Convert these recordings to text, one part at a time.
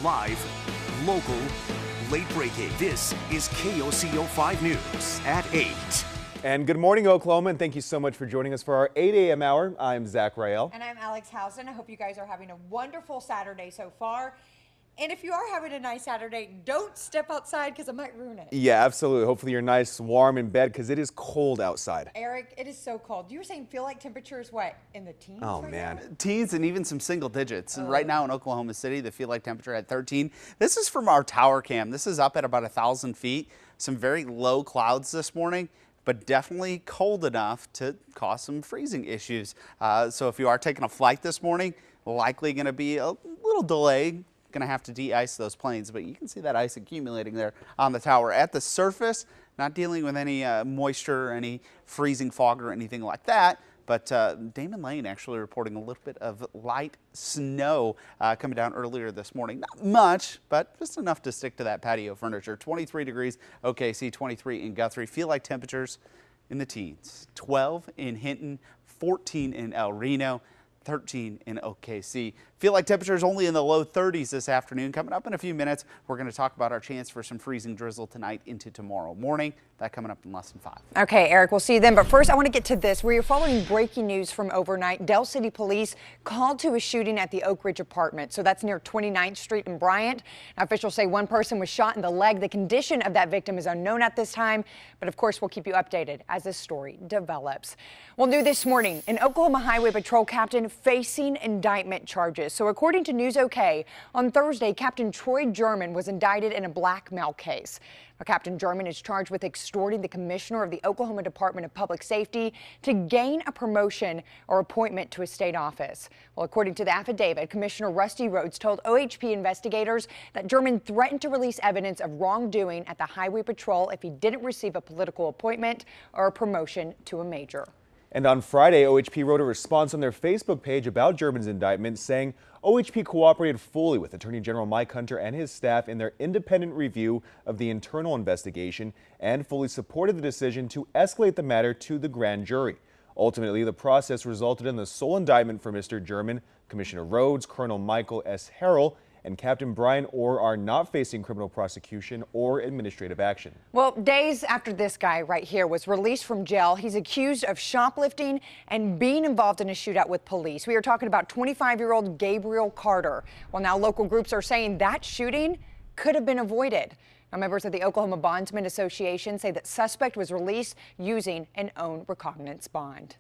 Live, local, late breaking. This is KOCO 5 News at 8. And good morning, Oklahoma, and thank you so much for joining us for our 8 a.m. hour. I'm Zach Rael. And I'm Alex Housen. I hope you guys are having a wonderful Saturday so far. And if you are having a nice Saturday, don't step outside because it might ruin it. Yeah, absolutely. Hopefully you're nice, warm in bed because it is cold outside. Eric, it is so cold. You were saying feel like temperatures, what, in the teens? Oh, right man. now? Teens and even some single digits. And right now in Oklahoma City, the feel like temperature at 13. This is from our tower cam. This is up at about 1,000 feet. Some very low clouds this morning, but definitely cold enough to cause some freezing issues. So if you are taking a flight this morning, likely going to be a little delay. Going to have to de-ice those planes, but you can see that ice accumulating there on the tower. At the surface, not dealing with any moisture or any freezing fog or anything like that, but Damon Lane actually reporting a little bit of light snow coming down earlier this morning. Not much, but just enough to stick to that patio furniture. 23 degrees OKC, 23 in Guthrie. Feel like temperatures in the teens. 12 in Hinton, 14 in El Reno, 13 in OKC. Feel like temperatures only in the low 30s this afternoon. Coming up in a few minutes, we're going to talk about our chance for some freezing drizzle tonight into tomorrow morning. That coming up in less than 5. Okay, Eric, we'll see you then. But first, I want to get to this. We are following breaking news from overnight. Del City Police called to a shooting at the Oak Ridge apartment. So that's near 29th Street in Bryant. Now, officials say one person was shot in the leg. The condition of that victim is unknown at this time. But of course, we'll keep you updated as this story develops. Well, new this morning, an Oklahoma Highway Patrol captain facing indictment charges. So according to News OK, on Thursday, Captain Troy German was indicted in a blackmail case. Now, Captain German is charged with extorting the commissioner of the Oklahoma Department of Public Safety to gain a promotion or appointment to a state office. Well, according to the affidavit, Commissioner Rusty Rhodes told OHP investigators that German threatened to release evidence of wrongdoing at the Highway Patrol if he didn't receive a political appointment or a promotion to a major. And on Friday, OHP wrote a response on their Facebook page about German's indictment, saying OHP cooperated fully with Attorney General Mike Hunter and his staff in their independent review of the internal investigation and fully supported the decision to escalate the matter to the grand jury. Ultimately, the process resulted in the sole indictment for Mr. German. Commissioner Rhodes, Colonel Michael S. Harrell, and Captain Brian Orr are not facing criminal prosecution or administrative action. Well, days after this guy right here was released from jail, he's accused of shoplifting and being involved in a shootout with police. We are talking about 25-year-old Gabriel Carter. Well, now local groups are saying that shooting could have been avoided. Now, members of the Oklahoma Bondsmen Association say that suspect was released using an own recognizance bond.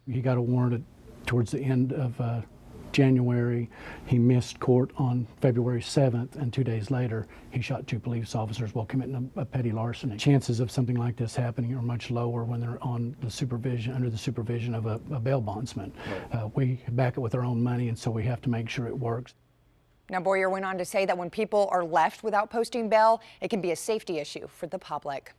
He got a warrant towards the end of January. He missed court on February 7th, and 2 days later he shot 2 police officers while committing a petty larceny. Chances of something like this happening are much lower when they're on the supervision, under the supervision of a bail bondsman. Right. We back it with our own money, and so we have to make sure it works. Now, Boyer went on to say that when people are left without posting bail, it can be a safety issue for the public.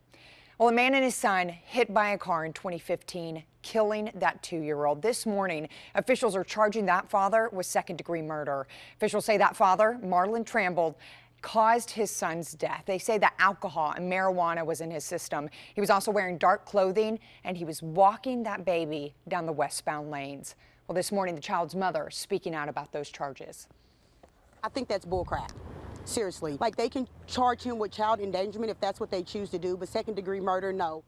Well, a man and his son hit by a car in 2015, killing that 2-year-old. This morning, officials are charging that father with second-degree murder. Officials say that father, Marlon Tramble, caused his son's death. They say that alcohol and marijuana was in his system. He was also wearing dark clothing, and he was walking that baby down the westbound lanes. Well, this morning, the child's mother speaking out about those charges. I think that's bullcrap. Seriously. Like, they can charge him with child endangerment if that's what they choose to do, but second-degree murder, no.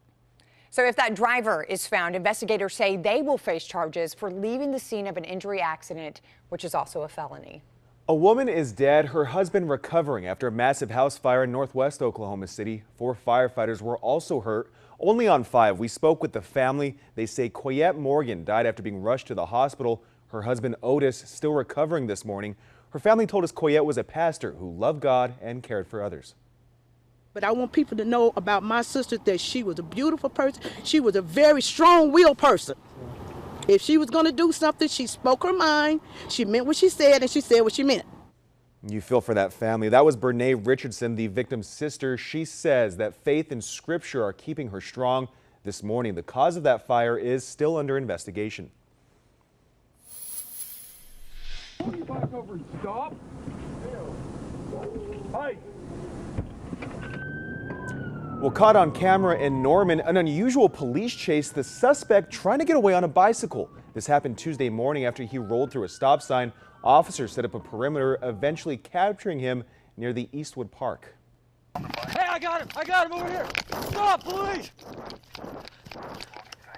So if that driver is found, investigators say they will face charges for leaving the scene of an injury accident, which is also a felony. A woman is dead, her husband recovering after a massive house fire in northwest Oklahoma City. 4 firefighters were also hurt, only on 5. We spoke with the family. They say Coyette Morgan died after being rushed to the hospital. Her husband Otis still recovering this morning. Her family told us Coyette was a pastor who loved God and cared for others. But I want people to know about my sister that she was a beautiful person. She was a very strong-willed person. If she was going to do something, she spoke her mind, she meant what she said, and she said what she meant. You feel for that family. That was Breya Richardson, the victim's sister. She says that faith and scripture are keeping her strong. This morning, the cause of that fire is still under investigation. You back over and stop. Hey. Well, caught on camera in Norman, an unusual police chase, the suspect trying to get away on a bicycle. This happened Tuesday morning after he rolled through a stop sign. Officers set up a perimeter, eventually capturing him near the Eastwood Park. Hey, I got him over here. Stop, police!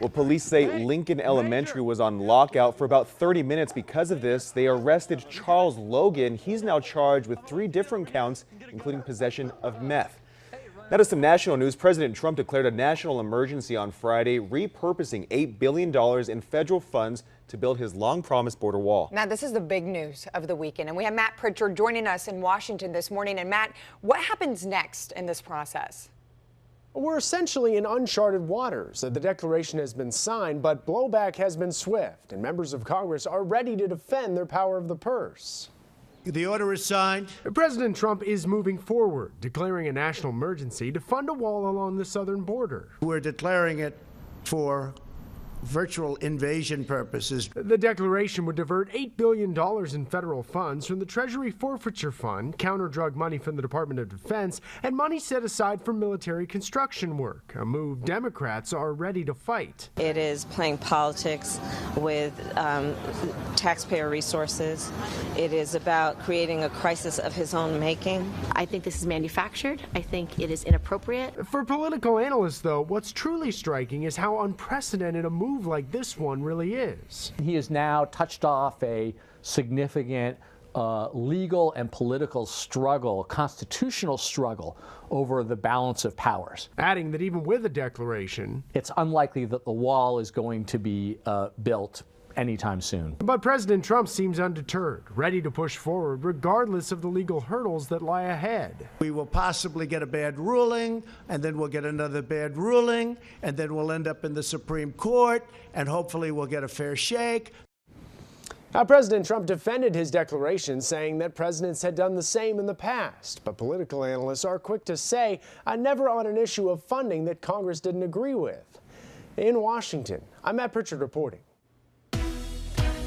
Well, police say Lincoln Elementary was on lockout for about 30 minutes. Because of this, they arrested Charles Logan. He's now charged with 3 different counts, including possession of meth. Now to some national news. President Trump declared a national emergency on Friday, repurposing $8 billion in federal funds to build his long-promised border wall. Now, this is the big news of the weekend, and we have Matt Pritchard joining us in Washington this morning. And Matt, what happens next in this process? We're essentially in uncharted waters. The declaration has been signed, but blowback has been swift, and members of Congress are ready to defend their power of the purse. The order is signed. President Trump is moving forward, declaring a national emergency to fund a wall along the southern border. We're declaring it for virtual invasion purposes. The declaration would divert $8 billion in federal funds from the Treasury Forfeiture Fund, counter-drug money from the Department of Defense, and money set aside for military construction work, a move Democrats are ready to fight. It is playing politics with taxpayer resources. It is about creating a crisis of his own making. I think this is manufactured. I think it is inappropriate. For political analysts, though, what's truly striking is how unprecedented a move like this one really is. He has now touched off a significant legal and political struggle, constitutional struggle over the balance of powers. Adding that even with a declaration, it's unlikely that the wall is going to be built anytime soon. But President Trump seems undeterred, ready to push forward regardless of the legal hurdles that lie ahead. We will possibly get a bad ruling, and then we'll get another bad ruling, and then we'll end up in the Supreme Court, and hopefully we'll get a fair shake. Now, President Trump defended his declaration, saying that presidents had done the same in the past. But political analysts are quick to say, never on an issue of funding that Congress didn't agree with. In Washington, I'm Matt Pritchard reporting.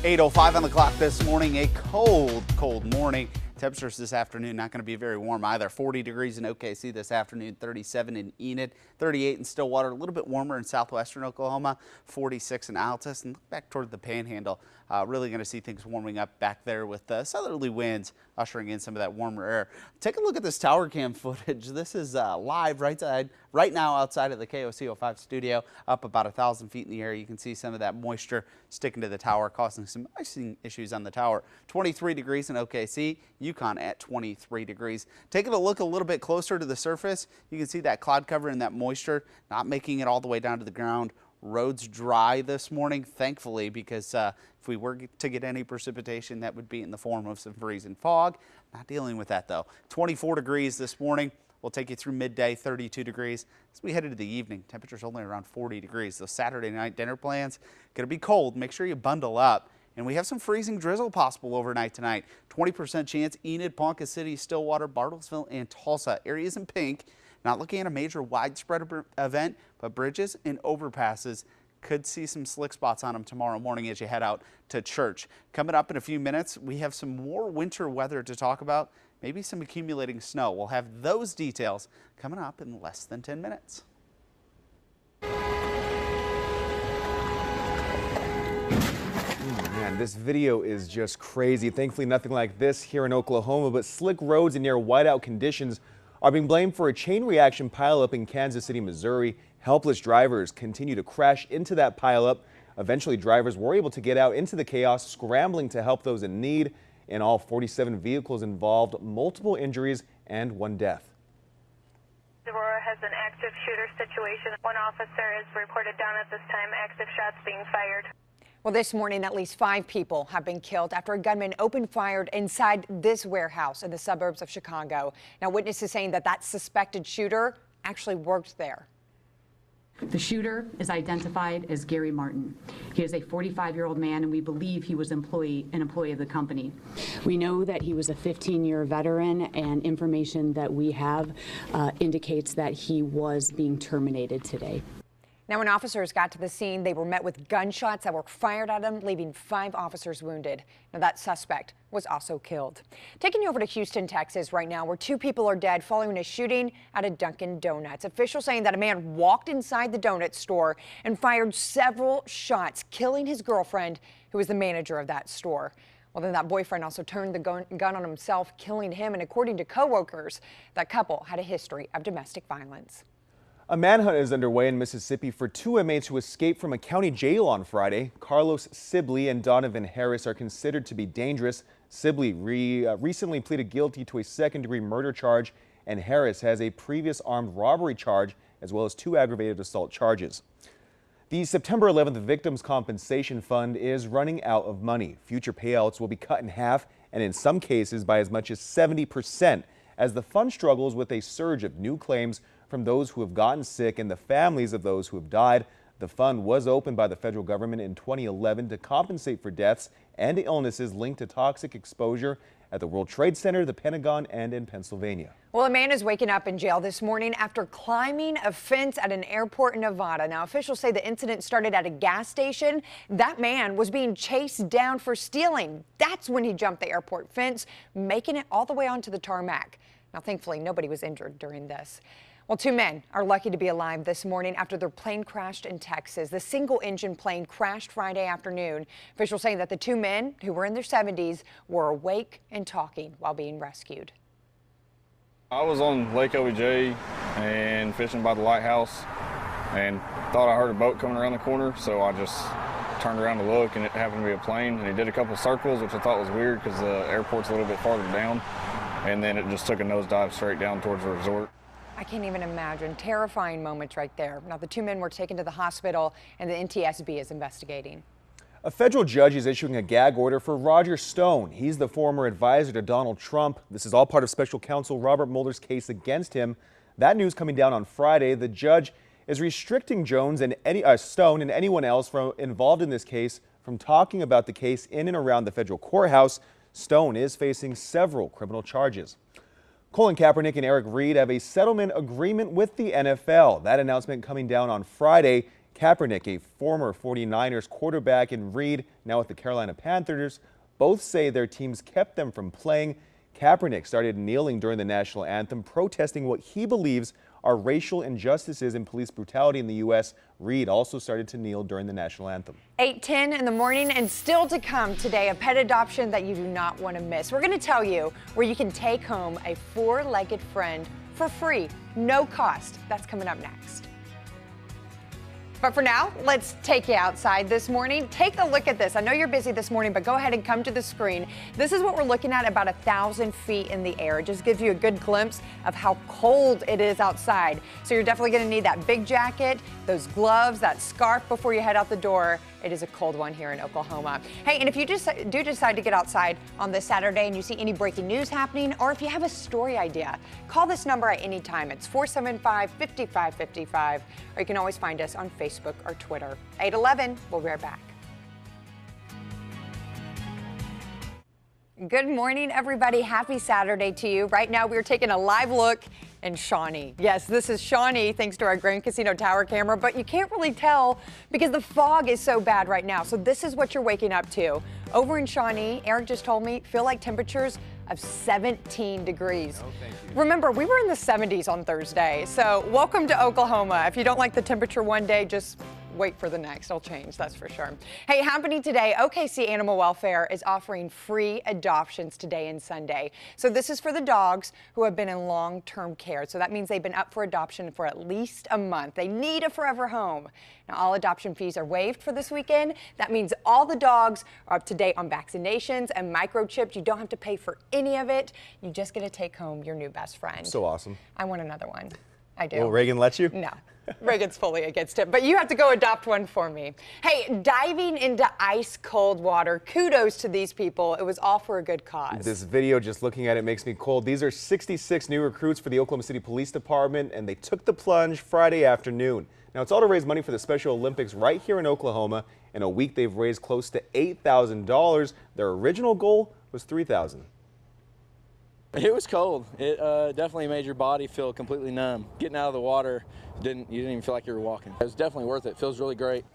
8:05 on the clock this morning. A cold morning. Temperatures this afternoon not going to be very warm either. 40 degrees in OKC this afternoon, 37 in Enid, 38 in Stillwater, a little bit warmer in southwestern Oklahoma, 46 in Altus. And look back toward the Panhandle. Really going to see things warming up back there with southerly winds ushering in some of that warmer air. Take a look at this tower cam footage. This is live right now outside of the KOCO5 studio, up about 1,000 feet in the air. You can see some of that moisture sticking to the tower, causing some icing issues on the tower. 23 degrees in OKC, Yukon at 23 degrees. Taking a look a little bit closer to the surface, you can see that cloud cover and that moisture not making it all the way down to the ground. Roads dry this morning, thankfully, because if we were to get any precipitation, that would be in the form of some freezing fog. Not dealing with that, though. 24 degrees this morning. We'll take you through midday, 32 degrees. As we head into the evening, temperatures only around 40 degrees. Those Saturday night dinner plans, going to be cold. Make sure you bundle up. And we have some freezing drizzle possible overnight tonight. 20% chance, Enid, Ponca City, Stillwater, Bartlesville, and Tulsa. Areas in pink. Not looking at a major widespread event, but bridges and overpasses could see some slick spots on them tomorrow morning as you head out to church. Coming up in a few minutes, we have some more winter weather to talk about, maybe some accumulating snow. We'll have those details coming up in less than 10 minutes. Man, this video is just crazy. Thankfully, nothing like this here in Oklahoma, but slick roads and near whiteout conditions are being blamed for a chain reaction pileup in Kansas City, Missouri. Helpless drivers continue to crash into that pileup. Eventually, drivers were able to get out into the chaos, scrambling to help those in need. In all, 47 vehicles involved, multiple injuries, and 1 death. Aurora has an active shooter situation. 1 officer is reported down at this time, active shots being fired. Well, this morning, at least 5 people have been killed after a gunman opened fire inside this warehouse in the suburbs of Chicago. Now, witnesses saying that suspected shooter actually worked there. The shooter is identified as Gary Martin. He is a 45-year-old man, and we believe he was an employee of the company. We know that he was a 15-year veteran, and information that we have indicates that he was being terminated today. Now, when officers got to the scene, they were met with gunshots that were fired at them, leaving 5 officers wounded. Now, that suspect was also killed. Taking you over to Houston, Texas right now, where 2 people are dead following a shooting at a Dunkin' Donuts. Officials saying that a man walked inside the donut store and fired several shots, killing his girlfriend, who was the manager of that store. Well, then that boyfriend also turned the gun on himself, killing him. And according to coworkers, that couple had a history of domestic violence. A manhunt is underway in Mississippi for 2 inmates who escaped from a county jail on Friday. Carlos Sibley and Donovan Harris are considered to be dangerous. Sibley recently pleaded guilty to a second-degree murder charge, and Harris has a previous armed robbery charge as well as 2 aggravated assault charges. The September 11th Victims Compensation Fund is running out of money. Future payouts will be cut in half, and in some cases by as much as 70%, as the fund struggles with a surge of new claims from those who have gotten sick and the families of those who have died. The fund was opened by the federal government in 2011 to compensate for deaths and illnesses linked to toxic exposure at the World Trade Center, the Pentagon, and in Pennsylvania. Well, a man is waking up in jail this morning after climbing a fence at an airport in Nevada. Now, officials say the incident started at a gas station. That man was being chased down for stealing. That's when he jumped the airport fence, making it all the way onto the tarmac. Now, thankfully, nobody was injured during this. Well, 2 men are lucky to be alive this morning after their plane crashed in Texas. The single-engine plane crashed Friday afternoon. Officials saying that the 2 men, who were in their 70s, were awake and talking while being rescued. I was on Lake OBJ and fishing by the lighthouse and thought I heard a boat coming around the corner, so I just turned around to look, and it happened to be a plane, and it did a couple circles, which I thought was weird because the airport's a little bit farther down, and then it just took a nosedive straight down towards the resort. I can't even imagine. Terrifying moments right there. Now, the 2 men were taken to the hospital, and the NTSB is investigating. A federal judge is issuing a gag order for Roger Stone. He's the former advisor to Donald Trump. This is all part of special counsel Robert Mueller's case against him. That news coming down on Friday. The judge is restricting Stone and anyone else involved in this case from talking about the case in and around the federal courthouse. Stone is facing several criminal charges. Colin Kaepernick and Eric Reid have a settlement agreement with the NFL. That announcement coming down on Friday. Kaepernick, a former 49ers quarterback, and Reid, now with the Carolina Panthers, both say their teams kept them from playing. Kaepernick started kneeling during the national anthem, protesting what he believes are racial injustices and police brutality in the U.S. Reid also started to kneel during the national anthem. 8:10 in the morning, and still to come today, a pet adoption that you do not want to miss. We're going to tell you where you can take home a 4-legged friend for free, no cost. That's coming up next. But for now, let's take you outside this morning. Take a look at this. I know you're busy this morning, but go ahead and come to the screen. This is what we're looking at about 1,000 feet in the air. It just gives you a good glimpse of how cold it is outside. So you're definitely going to need that big jacket, those gloves, that scarf before you head out the door. It is a cold one here in Oklahoma. Hey, and if you just do decide to get outside on this Saturday and you see any breaking news happening, or if you have a story idea, call this number at any time. It's 475-5555, or you can always find us on Facebook or Twitter. 8:11, we'll be right back. Good morning, everybody. Happy Saturday to you. Right now, we're taking a live look in Shawnee. Yes, this is Shawnee, thanks to our Grand Casino Tower camera, but you can't really tell because the fog is so bad right now. So this is what you're waking up to. Over in Shawnee, Eric just told me, feel like temperatures of 17 degrees. Oh, thank you. Remember, we were in the 70s on Thursday, so welcome to Oklahoma. If you don't like the temperature one day, just wait for the next. It'll change, that's for sure. Hey, happening today, OKC Animal Welfare is offering free adoptions today and Sunday. So this is for the dogs who have been in long-term care. So that means they've been up for adoption for at least a month. They need a forever home. Now, all adoption fees are waived for this weekend. That means all the dogs are up to date on vaccinations and microchipped. You don't have to pay for any of it. You just get to take home your new best friend. So awesome. I want another one. I do. Will Reagan let you? No. Reagan's fully against it, but you have to go adopt one for me. Hey, diving into ice cold water. Kudos to these people. It was all for a good cause. This video, just looking at it, makes me cold. These are 66 new recruits for the Oklahoma City Police Department, and they took the plunge Friday afternoon. Now, it's all to raise money for the Special Olympics right here in Oklahoma. In a week, they've raised close to $8,000. Their original goal was $3,000. It was cold. It definitely made your body feel completely numb. Getting out of the water, you didn't even feel like you were walking. It was definitely worth it. Feels really great.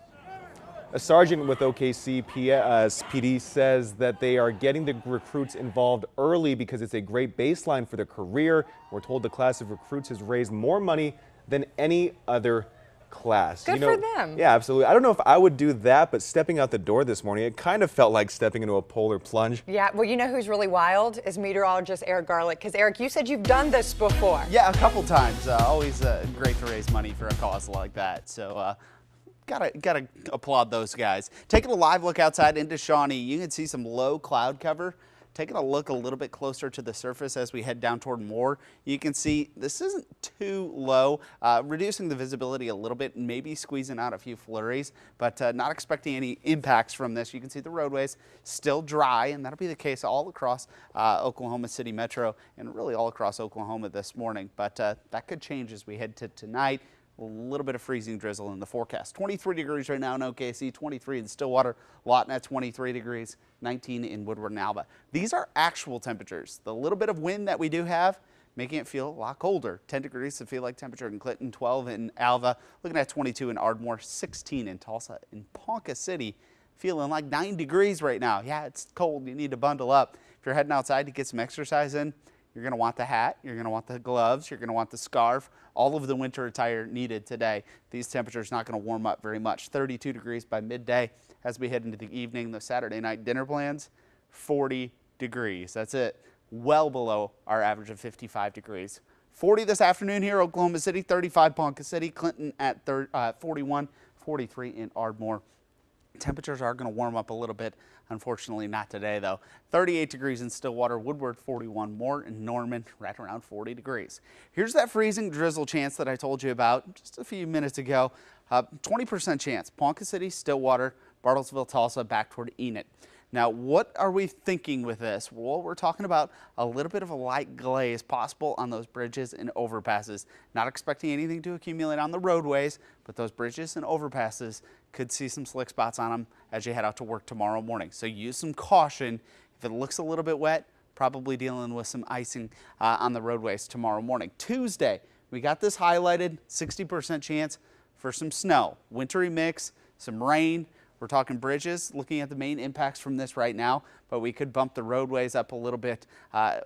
A sergeant with OKC PD says that they are getting the recruits involved early because it's a great baseline for their career. We're told the class of recruits has raised more money than any other class. Good for them. Yeah, absolutely. I don't know if I would do that, but stepping out the door this morning, it kind of felt like stepping into a polar plunge. Yeah, well, you know who's really wild is meteorologist Eric Garlick. Because, Eric, you said you've done this before. Yeah, a couple times. Always great to raise money for a cause like that. So, Gotta applaud those guys. Taking a live look outside into Shawnee, you can see some low cloud cover. Taking a look a little bit closer to the surface as we head down toward Moore, you can see this isn't too low, reducing the visibility a little bit, maybe squeezing out a few flurries, but not expecting any impacts from this. You can see the roadways still dry, and that'll be the case all across Oklahoma City Metro and really all across Oklahoma this morning. But that could change as we head to tonight. A little bit of freezing drizzle in the forecast. 23 degrees right now in OKC, 23 in Stillwater, Lawton at 23 degrees, 19 in Woodward and Alva. These are actual temperatures. The little bit of wind that we do have making it feel a lot colder. 10 degrees to feel like temperature in Clinton, 12 in Alva, looking at 22 in Ardmore, 16 in Tulsa. In Ponca City, feeling like 9 degrees right now. Yeah, it's cold. You need to bundle up. If you're heading outside to get some exercise in, you're going to want the hat, you're going to want the gloves, you're going to want the scarf, all of the winter attire needed today. These temperatures not going to warm up very much. 32 degrees by midday as we head into the evening. The Saturday night dinner plans, 40 degrees. That's it. Well below our average of 55 degrees. 40 this afternoon here, Oklahoma City, 35 Ponca City, Clinton at 41, 43 in Ardmore. Temperatures are going to warm up a little bit. Unfortunately, not today, though. 38 degrees in Stillwater, Woodward 41, Moore and Norman right around 40 degrees. Here's that freezing drizzle chance that I told you about just a few minutes ago. 20% chance. Ponca City, Stillwater, Bartlesville, Tulsa, back toward Enid. Now, what are we thinking with this? Well, we're talking about a little bit of a light glaze possible on those bridges and overpasses. Not expecting anything to accumulate on the roadways, but those bridges and overpasses could see some slick spots on them as you head out to work tomorrow morning. So use some caution. If it looks a little bit wet, probably dealing with some icing on the roadways tomorrow morning. Tuesday, we got this highlighted, 60% chance for some snow, wintry mix, some rain. We're talking bridges, looking at the main impacts from this right now, but we could bump the roadways up a little bit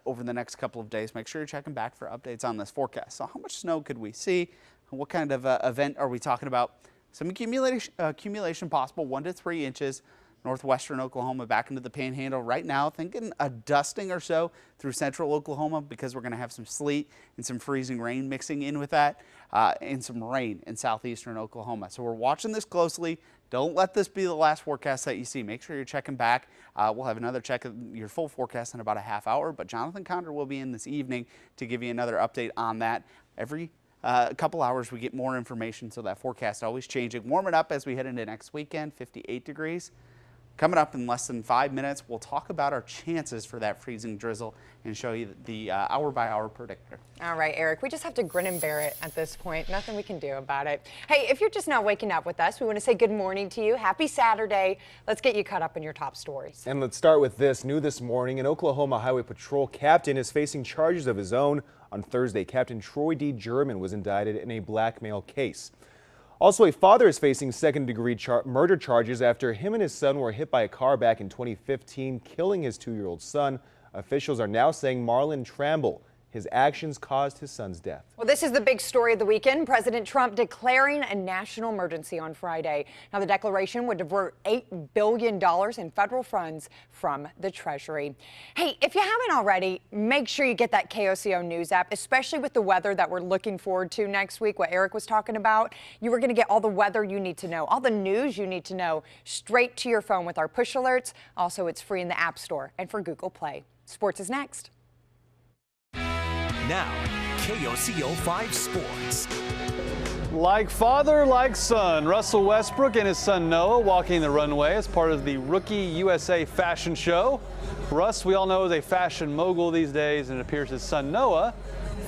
over the next couple of days. Make sure you're checking back for updates on this forecast. So how much snow could we see? What kind of event are we talking about? Some accumulation possible, 1 to 3 inches. Northwestern Oklahoma back into the panhandle right now, thinking a dusting or so through central Oklahoma because we're going to have some sleet and some freezing rain mixing in with that, and some rain in southeastern Oklahoma. So we're watching this closely. Don't let this be the last forecast that you see. Make sure you're checking back. We'll have another check of your full forecast in about a half hour, but Jonathan Condor will be in this evening to give you another update on that. Every couple hours we get more information, so that forecast always changing. Warming up as we head into next weekend, 58 degrees. Coming up in less than 5 minutes, we'll talk about our chances for that freezing drizzle and show you the hour-by-hour predictor. All right, Eric, we just have to grin and bear it at this point. Nothing we can do about it. Hey, if you're just now waking up with us, we want to say good morning to you. Happy Saturday. Let's get you caught up in your top stories. And let's start with this. New this morning, an Oklahoma Highway Patrol captain is facing charges of his own. On Thursday, Captain Troy D. German was indicted in a blackmail case. Also, a father is facing second-degree murder charges after him and his son were hit by a car back in 2015, killing his 2-year-old son. Officials are now saying Marlon Tramble, his actions caused his son's death. Well, this is the big story of the weekend. President Trump declaring a national emergency on Friday. Now, the declaration would divert $8 billion in federal funds from the Treasury. Hey, if you haven't already, make sure you get that KOCO News app, especially with the weather that we're looking forward to next week, what Eric was talking about. You are going to get all the weather you need to know, all the news you need to know, straight to your phone with our push alerts. Also, it's free in the App Store and for Google Play. Sports is next. Now, KOCO 5 Sports. Like father, like son, Russell Westbrook and his son Noah walking the runway as part of the Rookie USA fashion show. Russ, we all know, is a fashion mogul these days, and it appears his son Noah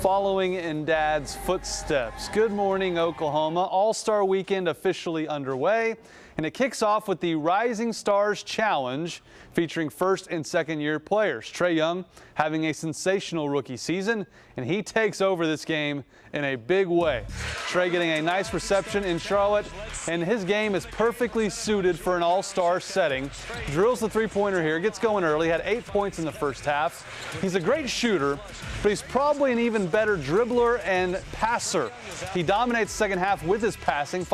following in dad's footsteps. Good morning, Oklahoma. All-Star Weekend officially underway, And it kicks off with the Rising Stars Challenge featuring first and second year players. Trae Young having a sensational rookie season, and he takes over this game in a big way. Trae getting a nice reception in Charlotte, and his game is perfectly suited for an all-star setting. Drills the three-pointer here, gets going early, had 8 points in the first half. He's a great shooter, but he's probably an even better dribbler and passer. He dominates the second half with his passing,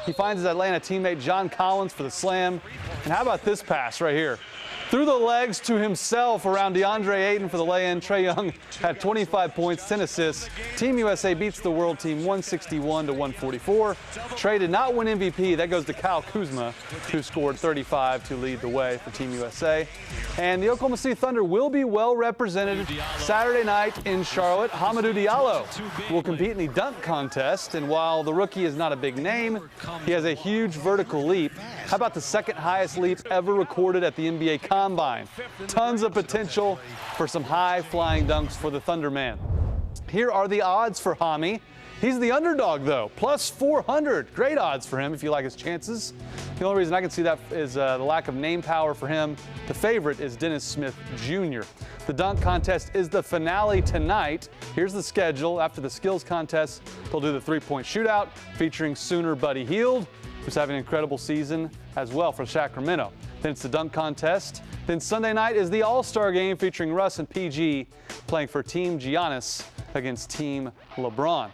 he finds his Atlanta teammate John Collins for the slam. And how about this pass right here? Through the legs to himself around DeAndre Ayton for the lay-in. Trae Young had 25 points, 10 assists. Team USA beats the world team 161-144. Trae did not win MVP. That goes to Kyle Kuzma, who scored 35 to lead the way for Team USA. And the Oklahoma City Thunder will be well represented Saturday night in Charlotte. Hamidou Diallo will compete in the dunk contest. And while the rookie is not a big name, he has a huge vertical leap. How about the second highest leap ever recorded at the NBA Combine? Tons of potential for some high-flying dunks for the Thunder man. Here are the odds for Hami. He's the underdog, though, plus 400. Great odds for him if you like his chances. The only reason I can see that is the lack of name power for him. The favorite is Dennis Smith Jr. The dunk contest is the finale tonight. Here's the schedule. After the skills contest, they'll do the three-point shootout featuring Sooner Buddy Hield, who's having an incredible season as well for Sacramento. Then it's the dunk contest. Then Sunday night is the All-Star game featuring Russ and PG playing for Team Giannis against Team LeBron.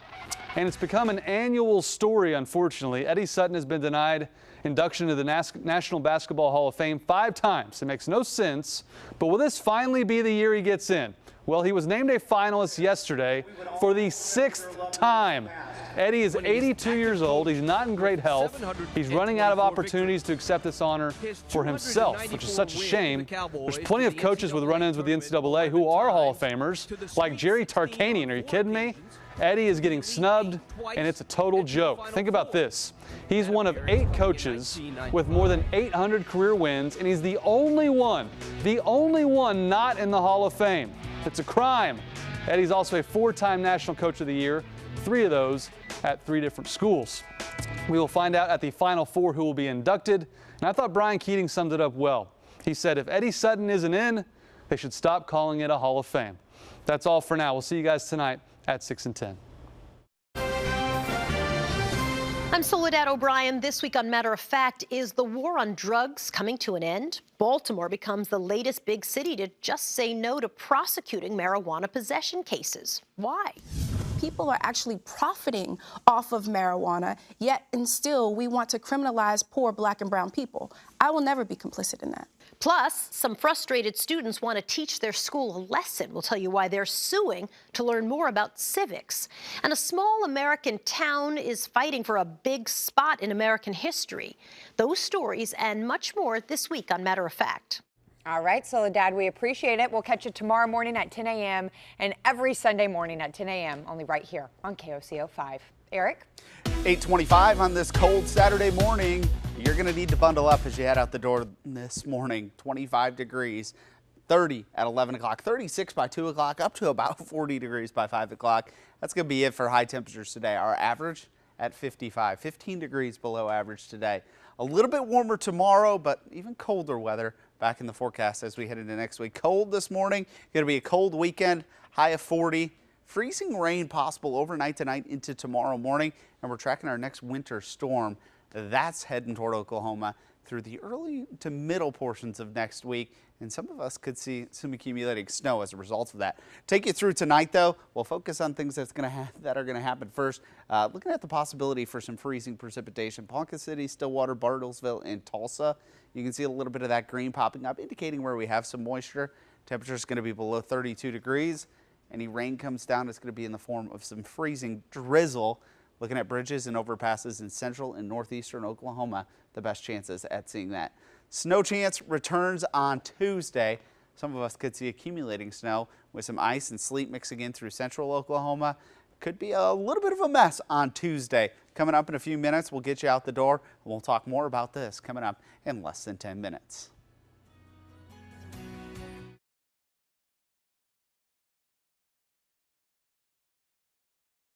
And it's become an annual story, unfortunately. Eddie Sutton has been denied induction into the National Basketball Hall of Fame 5 times. It makes no sense, but will this finally be the year he gets in? Well, he was named a finalist yesterday for the 6th time. Eddie is 82 years old. He's not in great health. He's running out of opportunities to accept this honor for himself, which is such a shame. There's plenty of coaches with run-ins with the NCAA who are Hall of Famers, like Jerry Tarkanian. Are you kidding me? Eddie is getting snubbed, and it's a total joke. Think about this. He's one of 8 coaches with more than 800 career wins, and he's the only one not in the Hall of Fame. It's a crime. Eddie's also a 4-time National Coach of the Year, 3 of those at 3 different schools. We will find out at the Final 4 who will be inducted, and I thought Brian Keating summed it up well. He said if Eddie Sutton isn't in, they should stop calling it a Hall of Fame. That's all for now. We'll see you guys tonight at 6 and 10. I'm Soledad O'Brien. This week on Matter of Fact, is the war on drugs coming to an end? Baltimore becomes the latest big city to just say no to prosecuting marijuana possession cases. Why? People are actually profiting off of marijuana, yet and still we want to criminalize poor Black and brown people. I will never be complicit in that. Plus, some frustrated students want to teach their school a lesson. We'll tell you why they're suing to learn more about civics. And a small American town is fighting for a big spot in American history. Those stories and much more this week on Matter of Fact. All right, Soledad, we appreciate it. We'll catch you tomorrow morning at 10 a.m. and every Sunday morning at 10 a.m. only right here on KOCO 5. Eric? 8:25 on this cold Saturday morning. You're going to need to bundle up as you head out the door this morning. 25 degrees, 30 at 11 o'clock, 36 by 2 o'clock, up to about 40 degrees by 5 o'clock. That's going to be it for high temperatures today. Our average at 55, 15 degrees below average today. A little bit warmer tomorrow, but even colder weather back in the forecast as we head into next week. Cold this morning, going to be a cold weekend, high of 40. Freezing rain possible overnight tonight into tomorrow morning, and we're tracking our next winter storm. That's heading toward Oklahoma through the early to middle portions of next week, and some of us could see some accumulating snow as a result of that. Take you through tonight, though. We'll focus on things that are going to happen first. Looking at the possibility for some freezing precipitation. Ponca City, Stillwater, Bartlesville, and Tulsa. You can see a little bit of that green popping up, indicating where we have some moisture. Temperature is going to be below 32 degrees. Any rain comes down, it's going to be in the form of some freezing drizzle. Looking at bridges and overpasses in central and northeastern Oklahoma, the best chances at seeing that. Snow chance returns on Tuesday. Some of us could see accumulating snow with some ice and sleet mixing in through central Oklahoma. Could be a little bit of a mess on Tuesday. Coming up in a few minutes, we'll get you out the door, and we'll talk more about this coming up in less than 10 minutes.